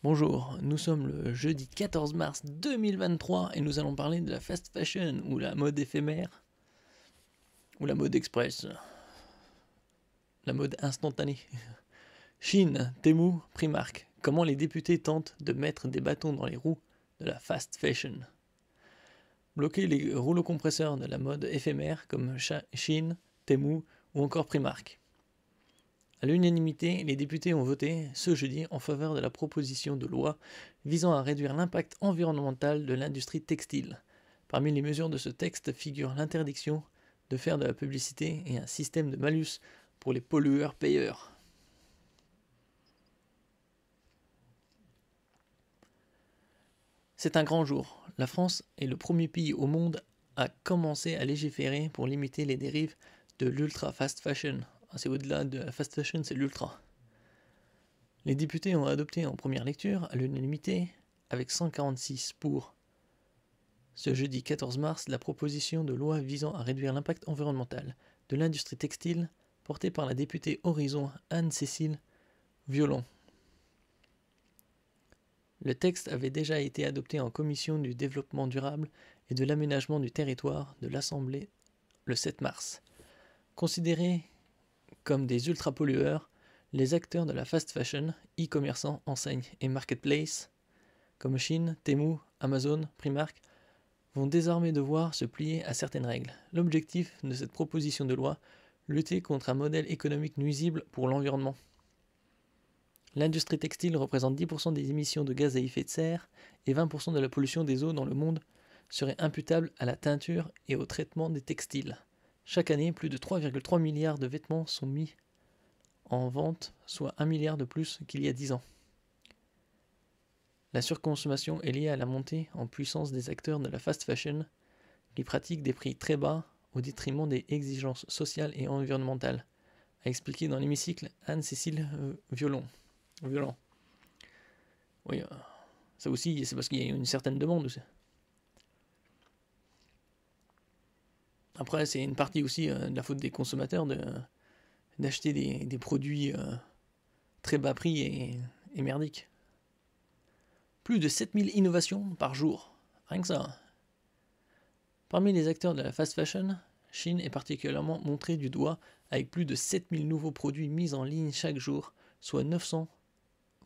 Bonjour, nous sommes le jeudi 14 mars 2023 et nous allons parler de la fast fashion ou la mode éphémère ou la mode express, la mode instantanée. Chine, Temu, Primark, comment les députés tentent de mettre des bâtons dans les roues de la fast fashion. Bloquer les rouleaux compresseurs de la mode éphémère comme Chine, Temu ou encore Primark. À l'unanimité, les députés ont voté ce jeudi en faveur de la proposition de loi visant à réduire l'impact environnemental de l'industrie textile. Parmi les mesures de ce texte figure l'interdiction de faire de la publicité et un système de malus pour les pollueurs-payeurs. C'est un grand jour. La France est le premier pays au monde à commencer à légiférer pour limiter les dérives de l'ultra fast fashion. C'est au-delà de la fast fashion, c'est l'ultra. Les députés ont adopté en première lecture, à l'unanimité, avec 146 pour, ce jeudi 14 mars, la proposition de loi visant à réduire l'impact environnemental de l'industrie textile, portée par la députée Horizon Anne-Cécile Violon. Le texte avait déjà été adopté en commission du développement durable et de l'aménagement du territoire de l'Assemblée le 7 mars. Considérés comme des ultra-pollueurs, les acteurs de la fast fashion, e-commerçants, enseignes et marketplace, comme Chine, Temu, Amazon, Primark, vont désormais devoir se plier à certaines règles. L'objectif de cette proposition de loi, lutter contre un modèle économique nuisible pour l'environnement. L'industrie textile représente 10% des émissions de gaz à effet de serre et 20% de la pollution des eaux dans le monde serait imputable à la teinture et au traitement des textiles. Chaque année, plus de 3,3 milliards de vêtements sont mis en vente, soit 1 milliard de plus qu'il y a 10 ans. La surconsommation est liée à la montée en puissance des acteurs de la fast fashion qui pratiquent des prix très bas au détriment des exigences sociales et environnementales, a expliqué dans l'hémicycle Anne-Cécile Violon. Oui, ça aussi, c'est parce qu'il y a une certaine demande aussi. Après, c'est une partie aussi de la faute des consommateurs d'acheter des produits très bas prix et merdiques. Plus de 7000 innovations par jour. Rien que ça. Parmi les acteurs de la fast fashion, Chine est particulièrement montrée du doigt avec plus de 7000 nouveaux produits mis en ligne chaque jour, soit 900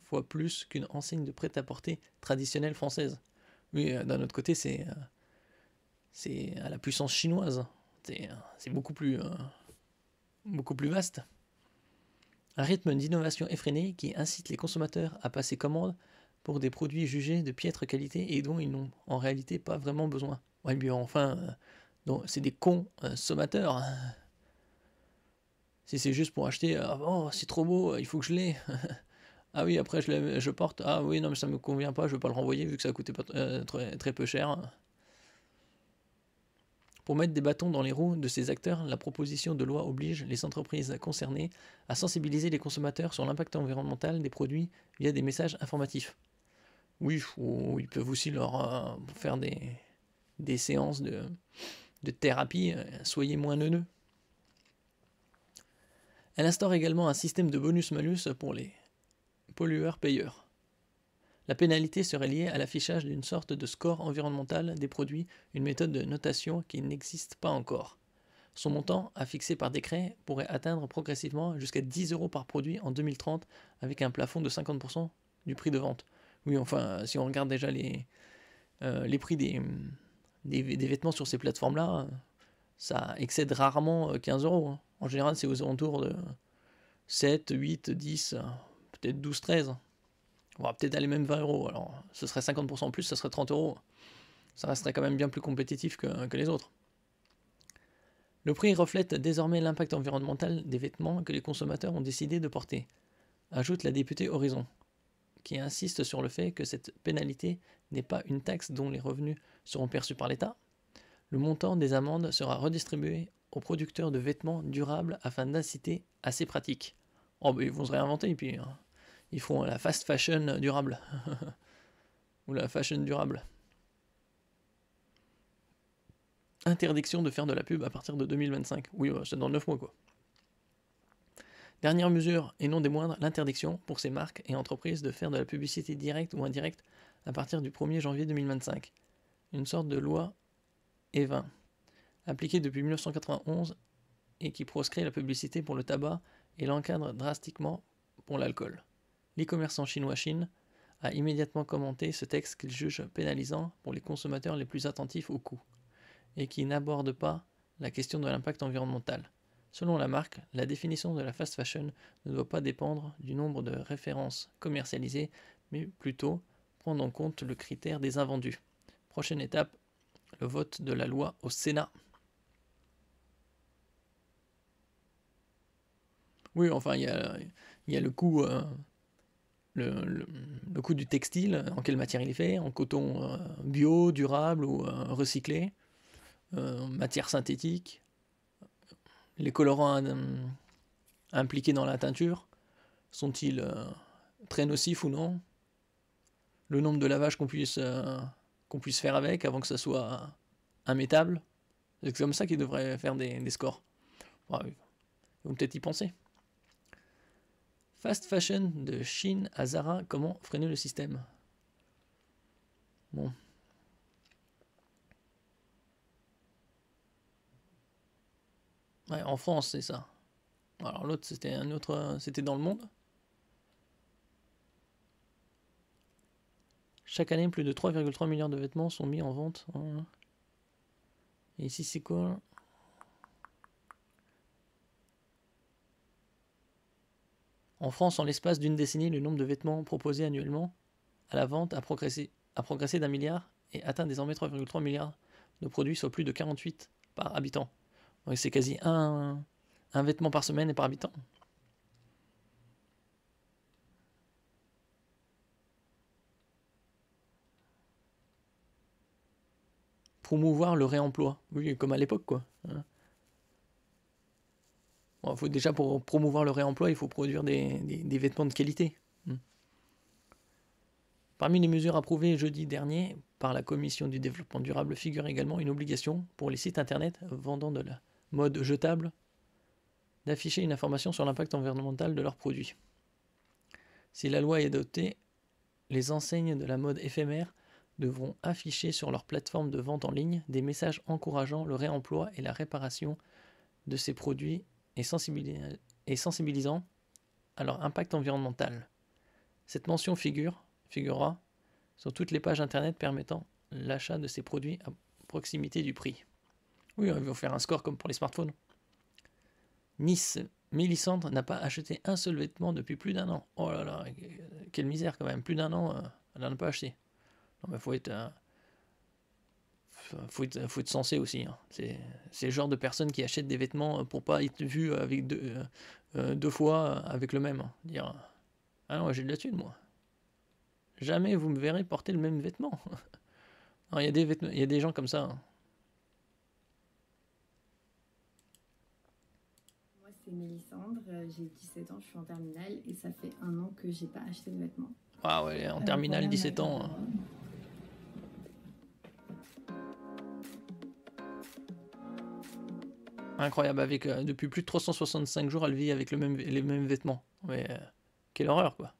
fois plus qu'une enseigne de prêt-à-porter traditionnelle française. Oui, d'un autre côté, c'est à la puissance chinoise. C'est beaucoup plus vaste. Un rythme d'innovation effréné qui incite les consommateurs à passer commande pour des produits jugés de piètre qualité et dont ils n'ont en réalité pas vraiment besoin. Ouais, bien enfin, c'est des consommateurs. Si c'est juste pour acheter, oh c'est trop beau, il faut que je l'ai. Ah oui, après je porte, ah oui, non mais ça me convient pas, je veux pas le renvoyer vu que ça a coûté pas, très peu cher. Pour mettre des bâtons dans les roues de ces acteurs, la proposition de loi oblige les entreprises concernées à sensibiliser les consommateurs sur l'impact environnemental des produits via des messages informatifs. Oui, ou ils peuvent aussi leur faire des séances de thérapie, soyez moins neuneux. Elle instaure également un système de bonus-malus pour les pollueurs-payeurs. La pénalité serait liée à l'affichage d'une sorte de score environnemental des produits, une méthode de notation qui n'existe pas encore. Son montant, à fixer par décret, pourrait atteindre progressivement jusqu'à 10 € par produit en 2030, avec un plafond de 50% du prix de vente. Oui, enfin, si on regarde déjà les prix des vêtements sur ces plateformes-là, ça excède rarement 15 €. Hein. En général, c'est aux alentours de 7, 8, 10, peut-être 12, 13. On va peut-être aller même 20 €. Alors, ce serait 50% en plus, ça serait 30 €. Ça resterait quand même bien plus compétitif que les autres. Le prix reflète désormais l'impact environnemental des vêtements que les consommateurs ont décidé de porter, ajoute la députée Horizon, qui insiste sur le fait que cette pénalité n'est pas une taxe dont les revenus seront perçus par l'État. Le montant des amendes sera redistribué aux producteurs de vêtements durables afin d'inciter à ces pratiques. Oh, bah, ils vont se réinventer et puis ils feront la fast fashion durable. Ou la fashion durable. Interdiction de faire de la pub à partir de 2025. Oui, c'est dans 9 mois quoi. Dernière mesure, et non des moindres, l'interdiction pour ces marques et entreprises de faire de la publicité directe ou indirecte à partir du 1er janvier 2025. Une sorte de loi E20, appliquée depuis 1991 et qui proscrit la publicité pour le tabac et l'encadre drastiquement pour l'alcool. L'e-commerçant chinois Chine a immédiatement commenté ce texte qu'il juge pénalisant pour les consommateurs les plus attentifs au coût et qui n'aborde pas la question de l'impact environnemental. Selon la marque, la définition de la fast fashion ne doit pas dépendre du nombre de références commercialisées, mais plutôt prendre en compte le critère des invendus. Prochaine étape, le vote de la loi au Sénat. Oui, enfin, il y a le coût, le coût du textile, en quelle matière il est fait, en coton bio, durable ou recyclé, matière synthétique, les colorants impliqués dans la teinture, sont-ils très nocifs ou non? Le nombre de lavages qu'on puisse faire avec avant que ça soit immétable. C'est comme ça qu'ils devraient faire des scores. Bon, ils vont peut-être y penser. Fast fashion de Chine à Zara, comment freiner le système? Bon. Ouais, en France, c'est ça. Alors l'autre, c'était dans le monde. Chaque année, plus de 3,3 milliards de vêtements sont mis en vente. Et ici, c'est quoi? En France, en l'espace d'une décennie, le nombre de vêtements proposés annuellement à la vente a progressé d'un milliard et atteint désormais 3,3 milliards de produits, soit plus de 48 par habitant. Donc c'est quasi un vêtement par semaine et par habitant. Promouvoir le réemploi. Oui, comme à l'époque, quoi. Bon, faut déjà, pour promouvoir le réemploi, il faut produire des vêtements de qualité. Parmi les mesures approuvées jeudi dernier par la Commission du développement durable figure également une obligation pour les sites internet vendant de la mode jetable d'afficher une information sur l'impact environnemental de leurs produits. Si la loi est adoptée, les enseignes de la mode éphémère devront afficher sur leur plateforme de vente en ligne des messages encourageant le réemploi et la réparation de ces produits et sensibilisant à leur impact environnemental. Cette mention figurera sur toutes les pages internet permettant l'achat de ces produits à proximité du prix. Oui, ils vont faire un score comme pour les smartphones. Nice, Mélissandre n'a pas acheté un seul vêtement depuis plus d'un an. Oh là là, quelle misère quand même. Plus d'un an, elle n'en a pas acheté. Non, mais faut être sensé aussi. Hein. C'est le genre de personnes qui achètent des vêtements pour pas être vu avec deux fois avec le même. Hein. Dire ah non, j'ai de la thune moi. Jamais vous me verrez porter le même vêtement. Il y a des gens comme ça. Hein. Moi, c'est Mélissandre, j'ai 17 ans, je suis en terminale et ça fait un an que j'ai pas acheté de vêtements. Ah ouais, en terminale, voilà, 17 ans. Hein. Incroyable, avec depuis plus de 365 jours, elle vit avec les mêmes vêtements. Mais quelle horreur, quoi.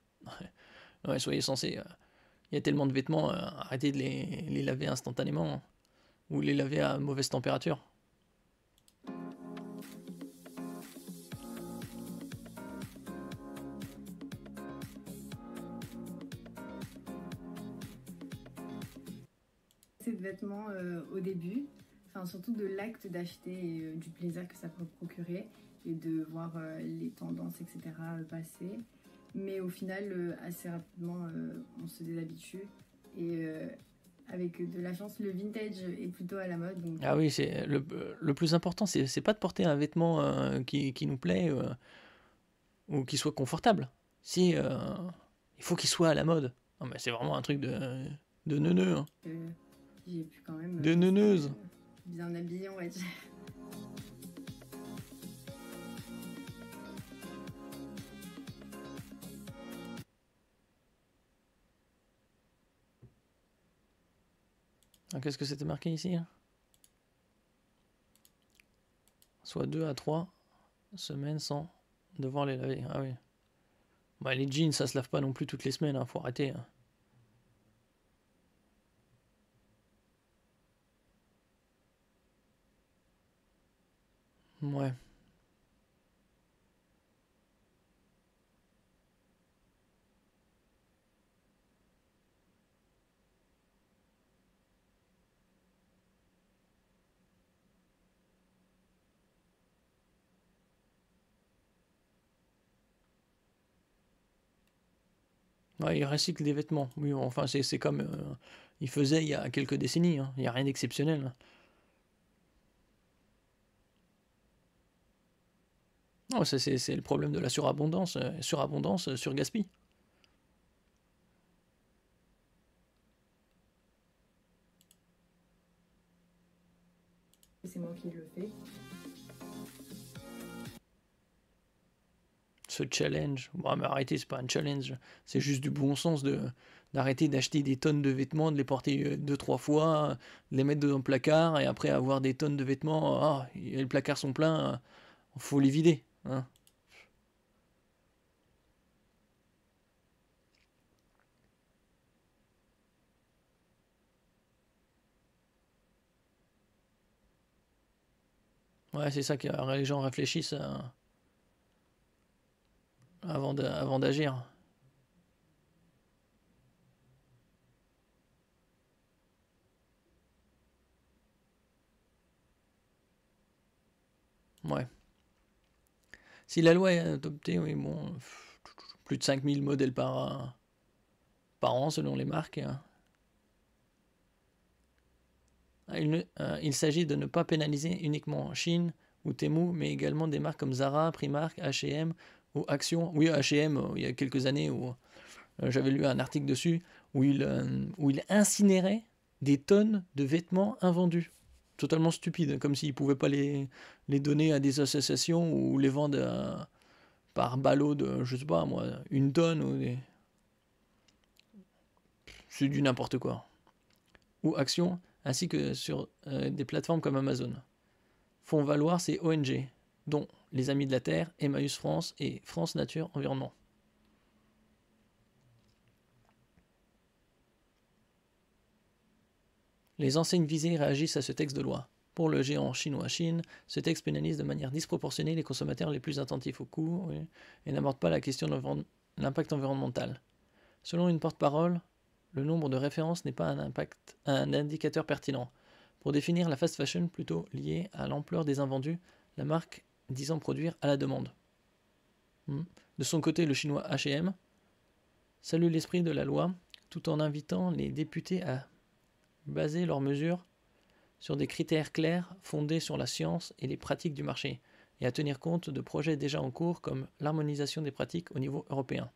Ouais, soyez sensés. Il y a tellement de vêtements, arrêtez de les laver instantanément. Hein, ou les laver à mauvaise température. Ces vêtements au début, enfin surtout de l'acte d'acheter et du plaisir que ça peut procurer et de voir les tendances, etc. passer. Mais au final, assez rapidement, on se déshabitue et avec de la chance, le vintage est plutôt à la mode. Donc... Ah oui, c'est le plus important, c'est pas de porter un vêtement qui nous plaît ou qui soit confortable. Il faut qu'il soit à la mode. Non, mais c'est vraiment un truc de neuneu. Hein. J'ai pu quand même de neuneuse. Bien habillée, on va dire. Qu'est-ce que c'était marqué ici? Soit 2 à 3 semaines sans devoir les laver. Ah oui. Bah, les jeans, ça se lave pas non plus toutes les semaines, hein, faut arrêter. Hein. Ouais. Ouais, il recycle des vêtements. Oui, enfin, c'est comme il faisait il y a quelques décennies. Hein. Il n'y a rien d'exceptionnel. Hein. Non, c'est le problème de la surabondance. Surabondance, surgaspille. C'est moi qui le fais. Ce challenge. Bon, mais arrêtez, c'est pas un challenge. C'est juste du bon sens d'arrêter d'acheter des tonnes de vêtements, de les porter 2-3 fois, de les mettre dans le placard et après avoir des tonnes de vêtements. Ah, les placards sont pleins, faut les vider. Hein. Ouais, c'est ça que les gens réfléchissent avant d'agir. Ouais. Si la loi est adoptée, oui, bon, plus de 5000 modèles par an selon les marques. Hein. Il s'agit de ne pas pénaliser uniquement Chine ou Temu, mais également des marques comme Zara, Primark, H&M ou Action. Oui, H&M, il y a quelques années où j'avais lu un article dessus où il incinérait des tonnes de vêtements invendus. Totalement stupide, comme s'ils ne pouvaient pas les donner à des associations ou les vendre par ballot de, je sais pas moi, une tonne. C'est du n'importe quoi. Ou Action, ainsi que sur des plateformes comme Amazon. Font valoir ces ONG, dont les Amis de la Terre, Emmaüs France et France Nature Environnement. Les enseignes visées réagissent à ce texte de loi. Pour le géant chinois Chine, ce texte pénalise de manière disproportionnée les consommateurs les plus attentifs au coût et n'aborde pas la question de l'impact environnemental. Selon une porte-parole, le nombre de références n'est pas un indicateur pertinent. Pour définir la fast fashion plutôt liée à l'ampleur des invendus, la marque disant produire à la demande. De son côté, le chinois H&M salue l'esprit de la loi tout en invitant les députés à baser leurs mesures sur des critères clairs fondés sur la science et les pratiques du marché et à tenir compte de projets déjà en cours comme l'harmonisation des pratiques au niveau européen.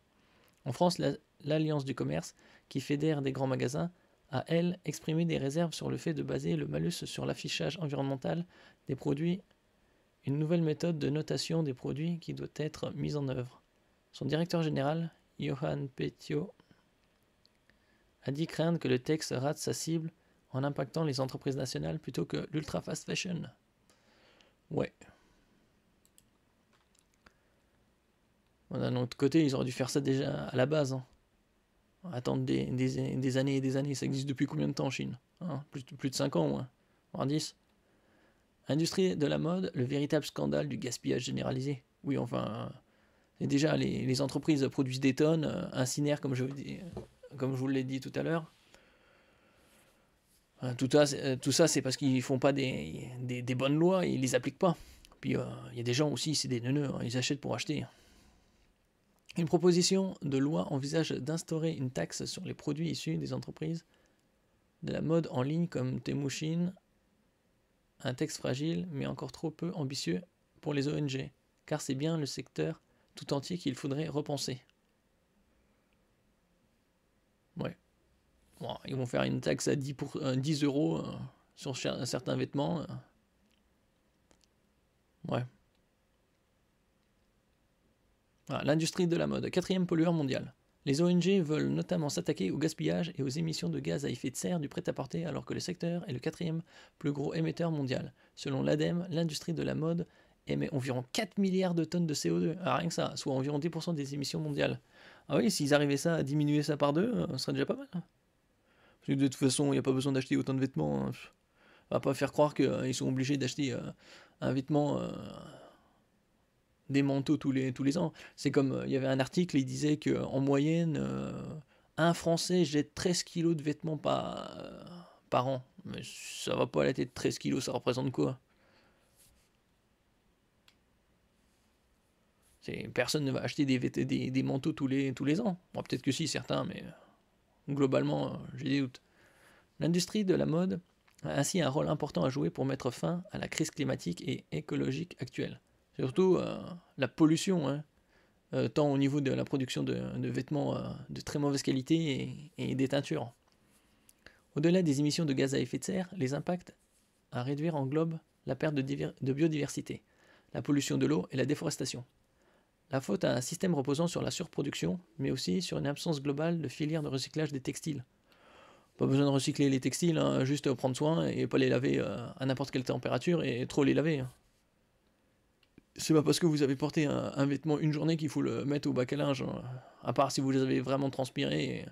En France, l'Alliance du commerce, qui fédère des grands magasins, a, elle, exprimé des réserves sur le fait de baser le malus sur l'affichage environnemental des produits, une nouvelle méthode de notation des produits qui doit être mise en œuvre. Son directeur général, Johan Petiot, a dit craindre que le texte rate sa cible en impactant les entreprises nationales plutôt que l'ultra fast fashion. Ouais. D'un autre côté, ils auraient dû faire ça déjà à la base. Hein. Attendre des années et des années. Ça existe depuis combien de temps en Chine hein plus de 5 ans, ouais. Voire 10. Industrie de la mode, le véritable scandale du gaspillage généralisé. Oui, enfin, déjà, les entreprises produisent des tonnes, incinèrent, comme je vous l'ai dit tout à l'heure. Tout ça, c'est parce qu'ils font pas des bonnes lois, ils les appliquent pas. Puis il y a des gens aussi, c'est des neuneux, hein, ils achètent pour acheter. Une proposition de loi envisage d'instaurer une taxe sur les produits issus des entreprises de la mode en ligne comme Temu Shein, un texte fragile mais encore trop peu ambitieux pour les ONG, car c'est bien le secteur tout entier qu'il faudrait repenser. Ouais. Bon, ils vont faire une taxe à 10 euros sur certains vêtements. Ouais. Voilà, l'industrie de la mode, quatrième pollueur mondial. Les ONG veulent notamment s'attaquer au gaspillage et aux émissions de gaz à effet de serre du prêt-à-porter alors que le secteur est le quatrième plus gros émetteur mondial. Selon l'ADEME, l'industrie de la mode émet environ 4 milliards de tonnes de CO2. Ah, rien que ça, soit environ 10% des émissions mondiales. Ah oui, s'ils arrivaient ça à diminuer ça par 2, ce serait déjà pas mal. Parce que de toute façon, il n'y a pas besoin d'acheter autant de vêtements. Hein. On va pas faire croire qu'ils sont obligés d'acheter un vêtement, des manteaux tous les ans. C'est comme, il y avait un article, il disait qu'en moyenne, un Français jette 13 kilos de vêtements par an. Mais ça va pas à la tête, 13 kilos, ça représente quoi? Personne ne va acheter des manteaux tous les ans. Bon, peut-être que si, certains, mais globalement, j'ai des doutes. L'industrie de la mode a ainsi un rôle important à jouer pour mettre fin à la crise climatique et écologique actuelle. Surtout la pollution, hein, tant au niveau de la production de vêtements de très mauvaise qualité et des teintures. Au-delà des émissions de gaz à effet de serre, les impacts à réduire englobent la perte de biodiversité, la pollution de l'eau et la déforestation. La faute à un système reposant sur la surproduction, mais aussi sur une absence globale de filière de recyclage des textiles. Pas besoin de recycler les textiles, hein, juste prendre soin et pas les laver à n'importe quelle température et trop les laver. Hein. C'est pas parce que vous avez porté un vêtement une journée qu'il faut le mettre au bac à linge, hein. À part si vous les avez vraiment transpiré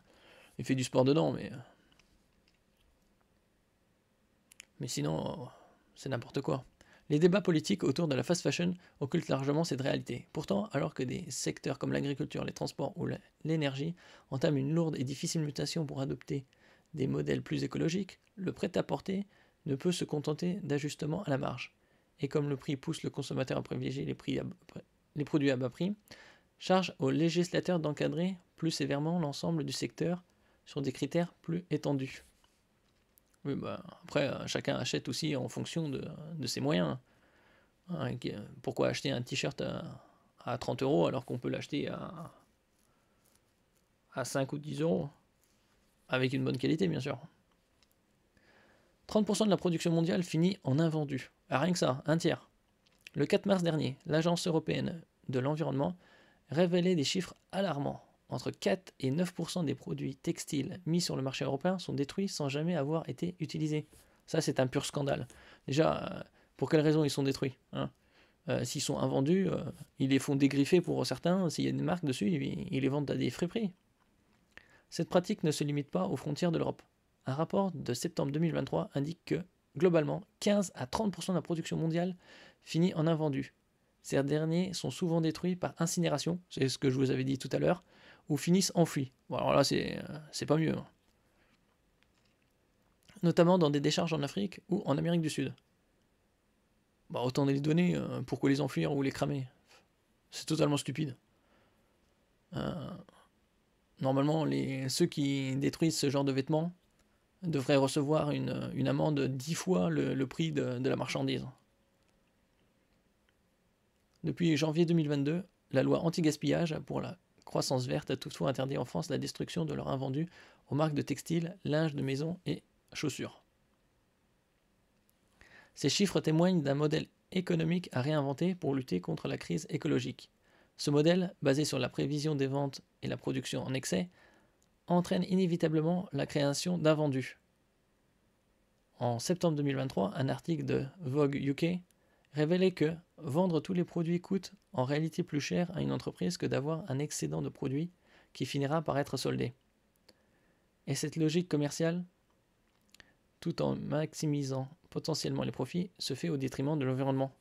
et fait du sport dedans, mais sinon, c'est n'importe quoi. Les débats politiques autour de la fast fashion occultent largement cette réalité. Pourtant, alors que des secteurs comme l'agriculture, les transports ou l'énergie entament une lourde et difficile mutation pour adopter des modèles plus écologiques, le prêt-à-porter ne peut se contenter d'ajustements à la marge. Et comme le prix pousse le consommateur à privilégier les produits à bas prix, charge aux législateurs d'encadrer plus sévèrement l'ensemble du secteur sur des critères plus étendus. Oui, bah, après, chacun achète aussi en fonction de ses moyens. Hein, pourquoi acheter un t-shirt à 30 euros alors qu'on peut l'acheter à 5 ou 10 euros avec une bonne qualité, bien sûr. 30% de la production mondiale finit en invendu. Ah, rien que ça, un tiers. Le 4 mars dernier, l'Agence européenne de l'environnement révélait des chiffres alarmants. Entre 4 et 9% des produits textiles mis sur le marché européen sont détruits sans jamais avoir été utilisés. Ça, c'est un pur scandale. Déjà, pour quelles raisons ils sont détruits, hein? S'ils sont invendus, ils les font dégriffer pour certains. S'il y a des marques dessus, ils les vendent à des friperies. Cette pratique ne se limite pas aux frontières de l'Europe. Un rapport de septembre 2023 indique que, globalement, 15 à 30% de la production mondiale finit en invendus. Ces derniers sont souvent détruits par incinération, c'est ce que je vous avais dit tout à l'heure, ou finissent enfouis. Bon, alors là, c'est pas mieux. Hein. Notamment dans des décharges en Afrique ou en Amérique du Sud. Bah, autant les donner, pourquoi les enfouir ou les cramer? C'est totalement stupide. Normalement, ceux qui détruisent ce genre de vêtements devraient recevoir une amende 10 fois le prix de la marchandise. Depuis janvier 2022, la loi anti-gaspillage pour la croissance verte a toutefois interdit en France la destruction de leurs invendus aux marques de textiles, linge de maison et chaussures. Ces chiffres témoignent d'un modèle économique à réinventer pour lutter contre la crise écologique. Ce modèle, basé sur la prévision des ventes et la production en excès, entraîne inévitablement la création d'invendus. En septembre 2023, un article de Vogue UK révélait que vendre tous les produits coûte en réalité plus cher à une entreprise que d'avoir un excédent de produits qui finira par être soldé. Et cette logique commerciale, tout en maximisant potentiellement les profits, se fait au détriment de l'environnement.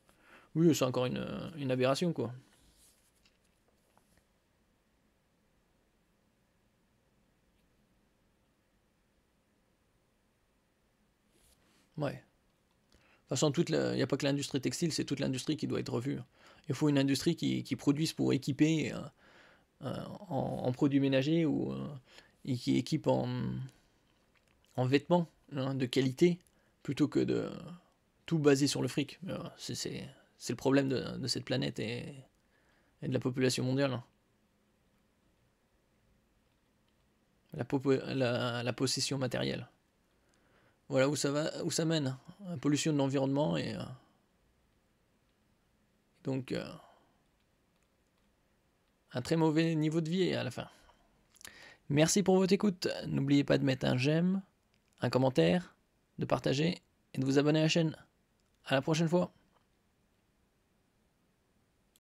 Oui, c'est encore une aberration, quoi. Ouais. De toute façon, il n'y a pas que l'industrie textile, c'est toute l'industrie qui doit être revue. Il faut une industrie qui produise pour équiper en produits ménagers et qui équipe en vêtements, hein, de qualité, plutôt que de tout baser sur le fric. C'est le problème de cette planète et de la population mondiale. La possession matérielle. Voilà où ça mène. La pollution de l'environnement et donc un très mauvais niveau de vie à la fin. Merci pour votre écoute. N'oubliez pas de mettre un j'aime, un commentaire, de partager et de vous abonner à la chaîne. À la prochaine fois.